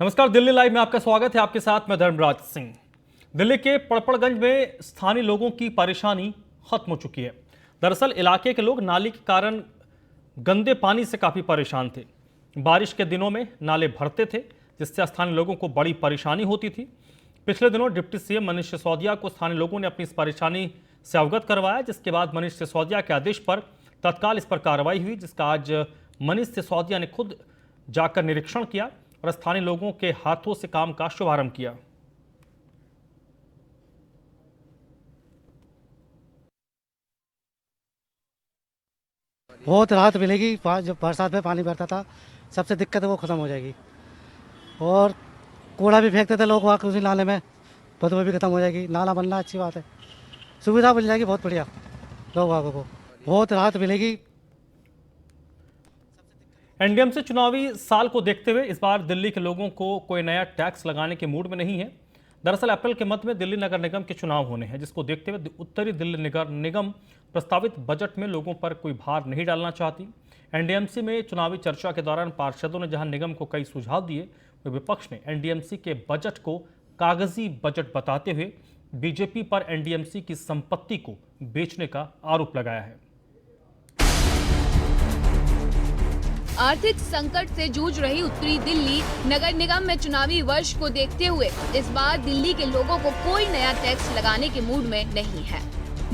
नमस्कार, दिल्ली लाइव में आपका स्वागत है। आपके साथ मैं धर्मराज सिंह। दिल्ली के पड़पड़गंज में स्थानीय लोगों की परेशानी खत्म हो चुकी है। दरअसल इलाके के लोग नाली के कारण गंदे पानी से काफी परेशान थे। बारिश के दिनों में नाले भरते थे, जिससे स्थानीय लोगों को बड़ी परेशानी होती थी। पिछले दिनों डिप्टी सीएम मनीष सिसोदिया को स्थानीय लोगों ने अपनी इस परेशानी से अवगत करवाया, जिसके बाद मनीष सिसोदिया के आदेश पर तत्काल इस पर कार्रवाई हुई, जिसका आज मनीष सिसोदिया ने खुद जाकर निरीक्षण किया और स्थानीय लोगों के हाथों से काम का शुभारंभ किया। बहुत राहत मिलेगी। जब बरसात में पानी भरता था, सबसे दिक्कत है वो ख़त्म हो जाएगी। और कूड़ा भी फेंकते थे लोग वहाँ उसी नाले में, बदबू भी ख़त्म हो जाएगी। नाला बनना अच्छी बात है, सुविधा मिल जाएगी बहुत बढ़िया लोग वागों को, बहुत राहत मिलेगी। एनडीएमसी चुनावी साल को देखते हुए इस बार दिल्ली के लोगों को कोई नया टैक्स लगाने के मूड में नहीं है। दरअसल अप्रैल के मध्य में दिल्ली नगर निगम के चुनाव होने हैं, जिसको देखते हुए उत्तरी दिल्ली नगर निगम प्रस्तावित बजट में लोगों पर कोई भार नहीं डालना चाहती। एनडीएमसी में चुनावी चर्चा के दौरान पार्षदों ने जहां निगम को कई सुझाव दिए, वहीं विपक्ष ने एनडीएमसी के बजट को कागजी बजट बताते हुए बीजेपी पर एनडीएमसी की संपत्ति को बेचने का आरोप लगाया है। आर्थिक संकट से जूझ रही उत्तरी दिल्ली नगर निगम में चुनावी वर्ष को देखते हुए इस बार दिल्ली के लोगों को कोई नया टैक्स लगाने के मूड में नहीं है।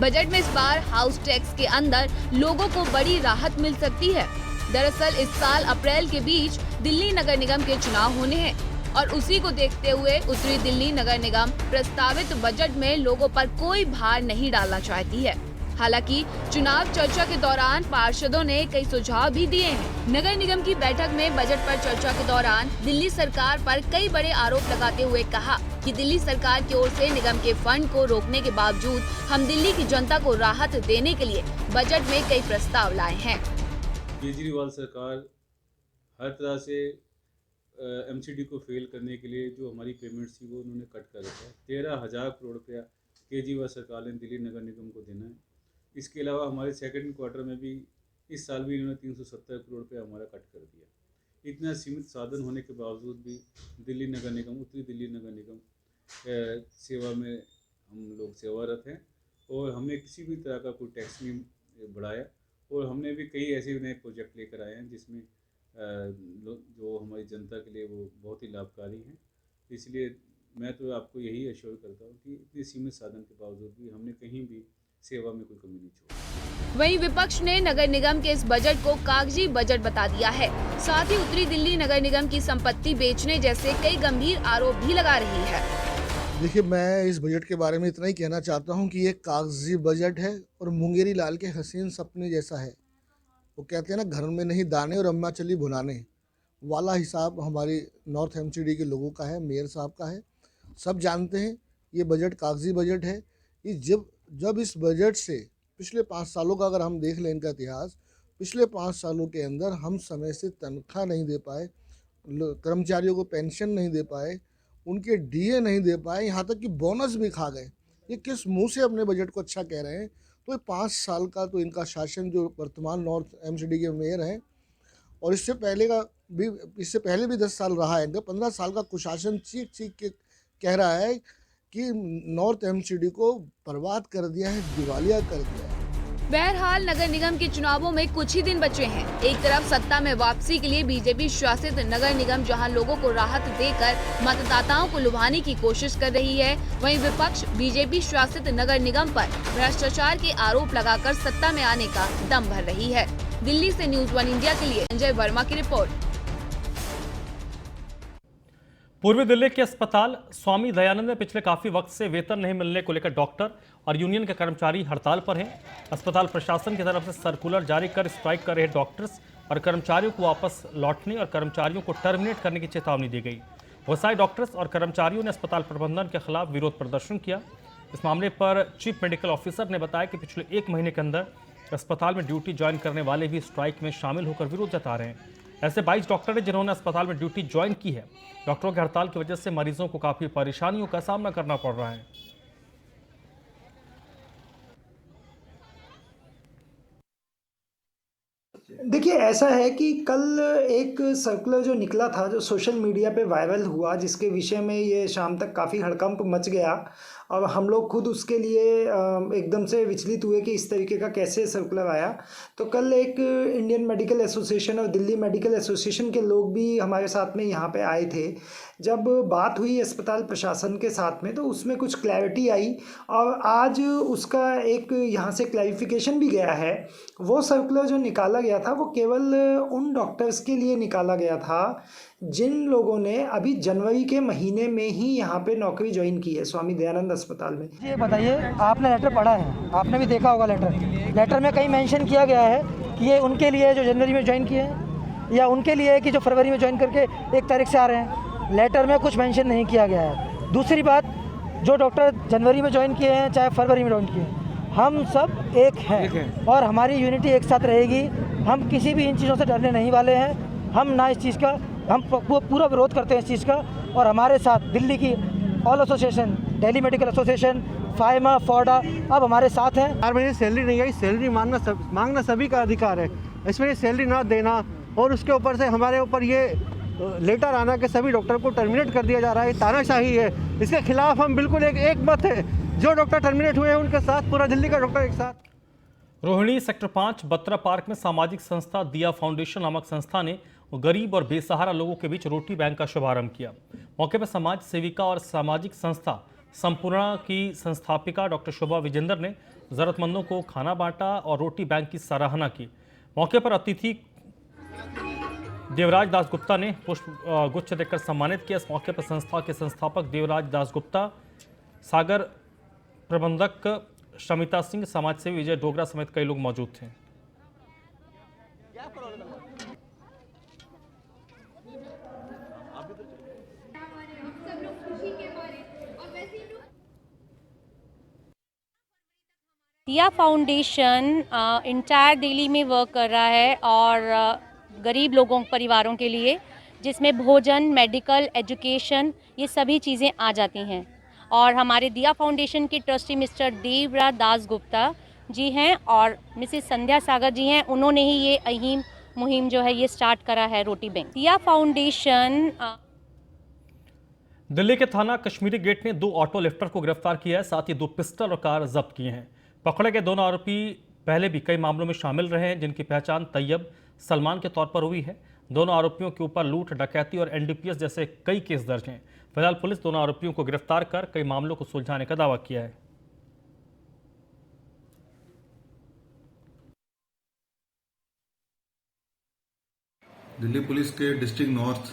बजट में इस बार हाउस टैक्स के अंदर लोगों को बड़ी राहत मिल सकती है। दरअसल इस साल अप्रैल के बीच दिल्ली नगर निगम के चुनाव होने हैं और उसी को देखते हुए उत्तरी दिल्ली नगर निगम प्रस्तावित बजट में लोगों पर कोई भार नहीं डालना चाहती है। हालांकि चुनाव चर्चा के दौरान पार्षदों ने कई सुझाव भी दिए हैं। नगर निगम की बैठक में बजट पर चर्चा के दौरान दिल्ली सरकार पर कई बड़े आरोप लगाते हुए कहा कि दिल्ली सरकार की ओर से निगम के फंड को रोकने के बावजूद हम दिल्ली की जनता को राहत देने के लिए बजट में कई प्रस्ताव लाए हैं। केजरीवाल सरकार हर तरह से एमसीडी को फेल करने के लिए जो हमारी पेमेंट्स थी वो उन्होंने कट कर रखा है। 13,000 करोड़ रुपया केजरीवाल सरकार ने दिल्ली नगर निगम को देना है। इसके अलावा हमारे सेकंड क्वार्टर में भी इस साल भी इन्होंने 370 करोड़ रुपया हमारा कट कर दिया। इतना सीमित साधन होने के बावजूद भी दिल्ली नगर निगम, उत्तरी दिल्ली नगर निगम सेवा में हम लोग सेवारत हैं और हमने किसी भी तरह का कोई टैक्स नहीं बढ़ाया और हमने भी कई ऐसे नए प्रोजेक्ट लेकर आए हैं जिसमें जो हमारी जनता के लिए वो बहुत ही लाभकारी हैं। इसलिए मैं तो आपको यही एश्योर करता हूँ कि इतने सीमित साधन के बावजूद भी हमने कहीं भी सेवा में कोई कमी नहीं छोड़ी। वहीं विपक्ष ने नगर निगम के इस बजट को कागजी बजट बता दिया है। साथ ही उत्तरी दिल्ली नगर निगम की संपत्ति बेचने जैसे कई गंभीर आरोप भी लगा रही है। देखिए, मैं इस बजट के बारे में इतना ही कहना चाहता हूँ कि ये कागजी बजट है और मुंगेरी लाल के हसीन सपने जैसा है। वो कहते हैं ना, घर में नहीं दाने और अम्मा चली भुनाने वाला हिसाब हमारी नॉर्थ एमसीडी के लोगों का है, मेयर साहब का है। सब जानते हैं ये बजट कागजी बजट है। ये जब इस बजट से पिछले 5 सालों का अगर हम देख लें इनका इतिहास, पिछले 5 सालों के अंदर हम समय से तनख्वाह नहीं दे पाए, कर्मचारियों को पेंशन नहीं दे पाए, उनके डीए नहीं दे पाए, यहाँ तक कि बोनस भी खा गए। ये किस मुंह से अपने बजट को अच्छा कह रहे हैं? तो ये 5 साल का तो इनका शासन, जो वर्तमान नॉर्थ एमसीडी के मेयर हैं, और इससे पहले भी 10 साल रहा है इनका, 15 साल का कुशासन चीख चीख के कह रहा है कि नॉर्थ एमसीडी को बर्बाद कर दिया है, दिवालिया कर दिया है। बहरहाल नगर निगम के चुनावों में कुछ ही दिन बचे हैं। एक तरफ सत्ता में वापसी के लिए बीजेपी शासित नगर निगम जहां लोगों को राहत देकर मतदाताओं को लुभाने की कोशिश कर रही है, वहीं विपक्ष बीजेपी शासित नगर निगम पर भ्रष्टाचार के आरोप लगाकर सत्ता में आने का दम भर रही है। दिल्ली से न्यूज़ 1 इंडिया के लिए संजय वर्मा की रिपोर्ट। पूर्वी दिल्ली के अस्पताल स्वामी दयानंद में पिछले काफी वक्त से वेतन नहीं मिलने को लेकर डॉक्टर और यूनियन के कर्मचारी हड़ताल पर हैं। अस्पताल प्रशासन की तरफ से सर्कुलर जारी कर स्ट्राइक कर रहे डॉक्टर्स और कर्मचारियों को वापस लौटने और कर्मचारियों को टर्मिनेट करने की चेतावनी दी गई। बहुत सारे डॉक्टर्स और कर्मचारियों ने अस्पताल प्रबंधन के खिलाफ विरोध प्रदर्शन किया। इस मामले पर चीफ मेडिकल ऑफिसर ने बताया कि पिछले 1 महीने के अंदर अस्पताल में ड्यूटी ज्वाइन करने वाले भी स्ट्राइक में शामिल होकर विरोध जता रहे हैं। ऐसे 22 डॉक्टर हैं जिन्होंने अस्पताल में ड्यूटी ज्वाइन की है। डॉक्टरों की हड़ताल की वजह से मरीजों को काफी परेशानियों का सामना करना पड़ रहा है। देखिए, ऐसा है कि कल एक सर्कुलर जो निकला था, जो सोशल मीडिया पे वायरल हुआ, जिसके विषय में ये शाम तक काफ़ी हड़कंप मच गया और हम लोग खुद उसके लिए एकदम से विचलित हुए कि इस तरीके का कैसे सर्कुलर आया। तो कल एक इंडियन मेडिकल एसोसिएशन और दिल्ली मेडिकल एसोसिएशन के लोग भी हमारे साथ में यहाँ पे आए थे। जब बात हुई अस्पताल प्रशासन के साथ में, तो उसमें कुछ क्लैरिटी आई और आज उसका एक यहाँ से क्लैरिफिकेशन भी गया है। वो सर्कुलर जो निकाला गया था वो केवल उन डॉक्टर्स के लिए निकाला गया था जिन लोगों ने अभी जनवरी के महीने में ही यहाँ पे नौकरी ज्वाइन की है स्वामी दयानंद अस्पताल में। ये बताइए, आपने लेटर पढ़ा है, आपने भी देखा होगा लेटर में कहीं मेंशन किया गया है कि ये उनके लिए जो जनवरी में ज्वाइन किए हैं या उनके लिए कि जो फरवरी में ज्वाइन करके 1 तारीख से आ रहे हैं? लेटर में कुछ मेंशन नहीं किया गया है। दूसरी बात, जो डॉक्टर जनवरी में ज्वाइन किए हैं चाहे फरवरी में ज्वाइन किए हैं, हम सब एक हैं और हमारी यूनिटी एक साथ रहेगी। हम किसी भी इन चीज़ों से डरने नहीं वाले हैं। हम ना इस चीज़ का, हम पूरा विरोध करते हैं इस चीज़ का। और हमारे साथ दिल्ली की all association, Delhi medical association, FAIMA, FORDA अब हमारे साथ हैं। 4 महीने सैलरी नहीं आई। सैलरी मांगना सभी का अधिकार है। इसमें ये सैलरी ना देना और उसके ऊपर से हमारे ऊपर ये लेटर आना कि सभी डॉक्टर को टर्मिनेट कर दिया जा रहा है, तानाशाही है। इसके खिलाफ हम बिल्कुल एक मत है। जो डॉक्टर टर्मिनेट हुए हैं उनके साथ पूरा दिल्ली का डॉक्टर एक साथ। रोहिणी सेक्टर 5 बत्रा पार्क में सामाजिक संस्था दिया फाउंडेशन नामक संस्था ने गरीब और बेसहारा लोगों के बीच रोटी बैंक का शुभारंभ किया। मौके पर समाज सेविका और सामाजिक संस्था संपूर्णा की संस्थापिका डॉक्टर शोभा विजेंदर ने जरूरतमंदों को खाना बांटा और रोटी बैंक की सराहना की। मौके पर अतिथि देवराज दास गुप्ता ने पुष्प गुच्छ देकर सम्मानित किया। इस मौके पर संस्था के संस्थापक देवराज दास गुप्ता, सागर प्रबंधक शमिता सिंह, समाजसेवी विजय डोगरा समेत कई लोग मौजूद थे। दिया फाउंडेशन इंटायर दिल्ली में वर्क कर रहा है और गरीब लोगों, परिवारों के लिए, जिसमें भोजन, मेडिकल, एजुकेशन, ये सभी चीज़ें आ जाती हैं। और हमारे दिया फाउंडेशन के ट्रस्टी मिस्टर देवराज दास गुप्ता जी हैं और मिसेस संध्या सागर जी हैं। उन्होंने ही ये अहीम मुहिम जो है ये स्टार्ट करा है, रोटी बैंक। दिया फाउंडेशन दिल्ली के थाना कश्मीरी गेट ने 2 ऑटो लिफ्टर को गिरफ्तार किया है, साथ ही 2 पिस्टल और कार जब्त किए हैं। पकड़े गए दोनों आरोपी पहले भी कई मामलों में शामिल रहे हैं, जिनकी पहचान तैयब, सलमान के तौर पर हुई है। दोनों आरोपियों के ऊपर लूट, डकैती और एनडीपीएस जैसे कई केस दर्ज हैं। फिलहाल पुलिस दोनों आरोपियों को गिरफ्तार कर कई मामलों को सुलझाने का दावा किया है। दिल्ली पुलिस के डिस्ट्रिक्ट नॉर्थ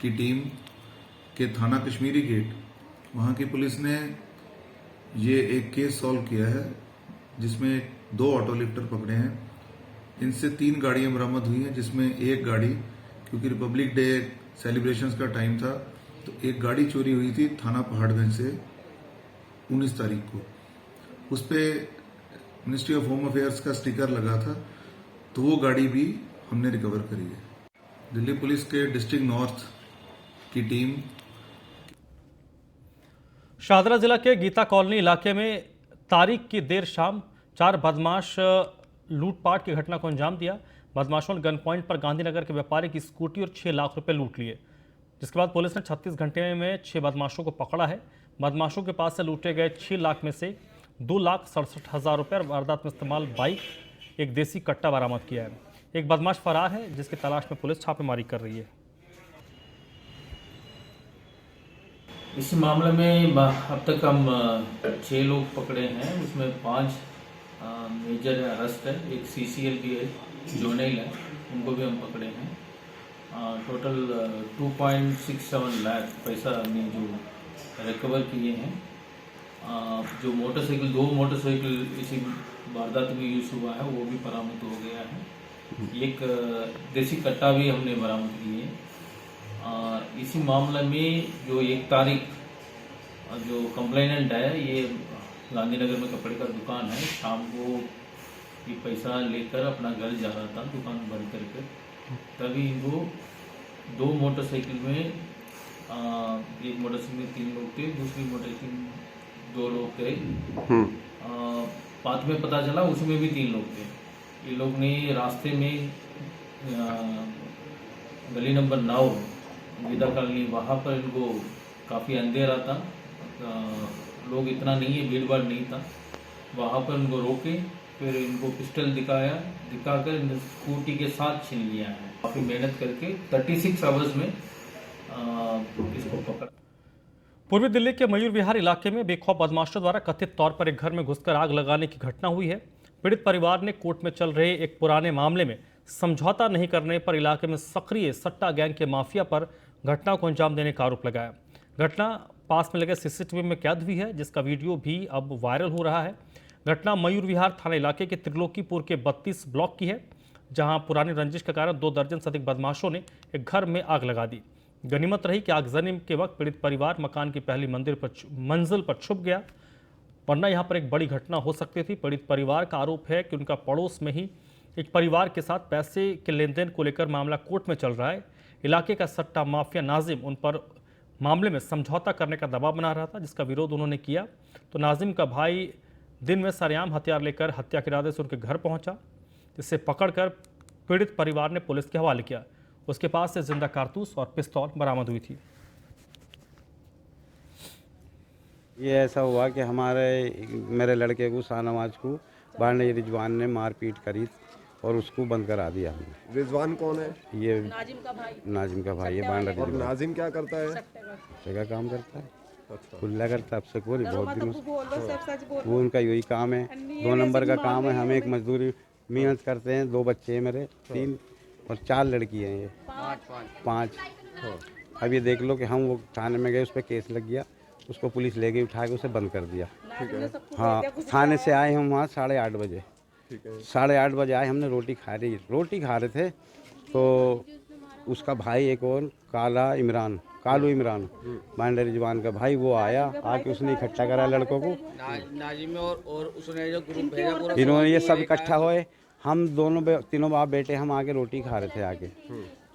की टीम के थाना कश्मीरी गेट, वहाँ की पुलिस ने ये एक केस सॉल्व किया है जिसमें 2 ऑटो लिफ्टर पकड़े हैं। इनसे 3 गाड़ियां बरामद हुई हैं, जिसमें एक गाड़ी, क्योंकि रिपब्लिक डे सेलिब्रेशंस का टाइम था, तो एक गाड़ी चोरी हुई थी थाना पहाड़गंज से 19 तारीख को। उस पर मिनिस्ट्री ऑफ होम अफेयर्स का स्टिकर लगा था, तो वो गाड़ी भी हमने रिकवर करी है। दिल्ली पुलिस के डिस्ट्रिक्ट नॉर्थ की टीम शाहदरा जिला के गीता कॉलोनी इलाके में तारीख की देर शाम 4 बदमाश लूटपाट की घटना को अंजाम दिया। बदमाशों ने गन पॉइंट पर गांधीनगर के व्यापारी की स्कूटी और 6 लाख रुपए लूट लिए, जिसके बाद पुलिस ने 36 घंटे में 6 बदमाशों को पकड़ा है। बदमाशों के पास से लूटे गए 6 लाख में से 2,67,000 रुपये और वारदात में इस्तेमाल बाइक, एक देसी कट्टा बरामद किया है। एक बदमाश फरार है, जिसकी तलाश में पुलिस छापेमारी कर रही है। इस मामले में अब तक हम 6 लोग पकड़े हैं, उसमें 5 मेजर अरेस्ट है, एक CCL भी है, जोनेल है, उनको भी हम पकड़े हैं। टोटल 2.67 लाख पैसा हमने जो रिकवर किए हैं। जो मोटरसाइकिल, 2 मोटरसाइकिल इसी वारदात में यूज़ हुआ है, वो भी बरामद हो गया है। एक देसी कट्टा भी हमने बरामद किए। इसी मामले में जो 1 तारीख जो कंप्लेनेंट है, ये गांधीनगर में कपड़े का दुकान है, शाम को ये पैसा लेकर अपना घर जा रहा था दुकान बंद करके, तभी इनको 2 मोटरसाइकिल में, एक मोटरसाइकिल में 3 लोग थे, दूसरी मोटरसाइकिल में 2 लोग थे। बाद में पता चला उसमें भी 3 लोग थे। ये लोग ने रास्ते में गली नंबर 9 गीता कॉलोनी, वहाँ पर इनको काफ़ी अंधेरा था, लोग इतना नहीं है, भीड़ भाड़ नहीं था, वहाँ पर इनको रोके, फिर इनको पिस्टल दिखाकर इन स्कूटी के साथ छीन लिया है। काफ़ी मेहनत करके 36 आवर्स में इसको पकड़ा। पूर्वी दिल्ली के मयूर विहार इलाके में बेखौफ बदमाशों द्वारा कथित तौर पर एक घर में घुसकर आग लगाने की घटना हुई है। पीड़ित परिवार ने कोर्ट में चल रहे एक पुराने मामले में समझौता नहीं करने पर इलाके में सक्रिय सट्टा गैंग के माफिया पर घटना को अंजाम देने का आरोप लगाया। घटना पास में लगे सीसीटीवी में कैद हुई है, जिसका वीडियो भी अब वायरल हो रहा है। घटना मयूर विहार थाना इलाके के त्रिलोकीपुर के 32 ब्लॉक की है, जहां पुरानी रंजिश के कारण 2 दर्जन से अधिक बदमाशों ने एक घर में आग लगा दी। गनीमत रही कि आगजनी के वक्त पीड़ित परिवार मकान की पहली मंजिल पर छुप गया, वरना यहां पर एक बड़ी घटना हो सकती थी। पीड़ित परिवार का आरोप है कि उनका पड़ोस में ही एक परिवार के साथ पैसे के लेन देन को लेकर मामला कोर्ट में चल रहा है। इलाके का सट्टा माफिया नाजिम उन पर मामले में समझौता करने का दबाव बना रहा था, जिसका विरोध उन्होंने किया तो नाजिम का भाई दिन में सरेआम हथियार लेकर हत्या के इरादे से उनके घर पहुंचा, जिसे पकड़कर पीड़ित परिवार ने पुलिस के हवाले किया। उसके पास से जिंदा कारतूस और पिस्तौल बरामद हुई थी। ये ऐसा हुआ कि मेरे लड़के को शाहनवाज को बांडे रिजवान ने मारपीट करी और उसको बंद करा दिया हमने। रिजवान कौन है? ये नाजिम का भाई है बांडा। और नाजिम क्या करता है? सट्टे का काम करता है, अच्छा। खुला करता है, अब से बहुत दिनों से वो उनका यही काम है। 2 नंबर का काम है। हम एक मजदूरी मेहनत करते हैं। 2 बच्चे हैं मेरे, 3 और 4 लड़की हैं, ये 5। अब ये देख लो कि हम वो थाने में गए, उस पर केस लग गया, उसको पुलिस ले गई, उठा के उसे बंद कर दिया। ठीक है। हाँ, थाने से आए हम वहाँ 8:30 बजे। ठीक है। 8:30 बजे आए, हमने रोटी खा रहे थे तो उसका भाई एक और कालू इमरान बांडे रिजवान का भाई, वो आया, आके उसने इकट्ठा करा लड़कों को। नाजिम और उसने जो ग्रुप भेजा पूरा, इन्होंने ये सब इकट्ठा हुए। हम तीनों बाप बेटे हम आके रोटी खा रहे थे आके,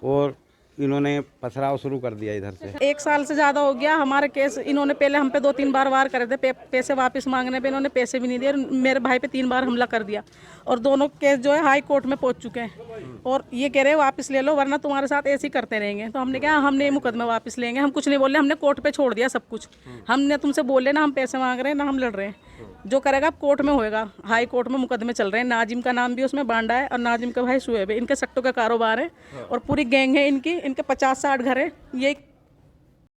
और इन्होंने पथराव शुरू कर दिया इधर से। 1 साल से ज़्यादा हो गया हमारे केस। इन्होंने पहले हम पे 2-3 बार वार करे थे, पैसे वापस मांगने पे इन्होंने पैसे भी नहीं दिए। मेरे भाई पे 3 बार हमला कर दिया और दोनों केस जो है हाई कोर्ट में पहुंच चुके हैं और ये कह रहे हैं वापस ले लो वरना तुम्हारे साथ ऐसे ही करते रहेंगे। तो हमने कहा हमने ये मुकदमा वापस लेंगे, हम कुछ नहीं बोले, हमने कोर्ट पे छोड़ दिया सब कुछ। हमने तुमसे बोले ना हम पैसे मांग रहे हैं ना हम लड़ रहे हैं, जो करेगा अब कोर्ट में होएगा। हाई कोर्ट में मुकदमे चल रहे हैं। नाजिम का नाम भी उसमें बांडा है और नाजिम का भाई शुएब है। इनके सट्टों का कारोबार है और पूरी गैंग है इनके 50-60 घर है। ये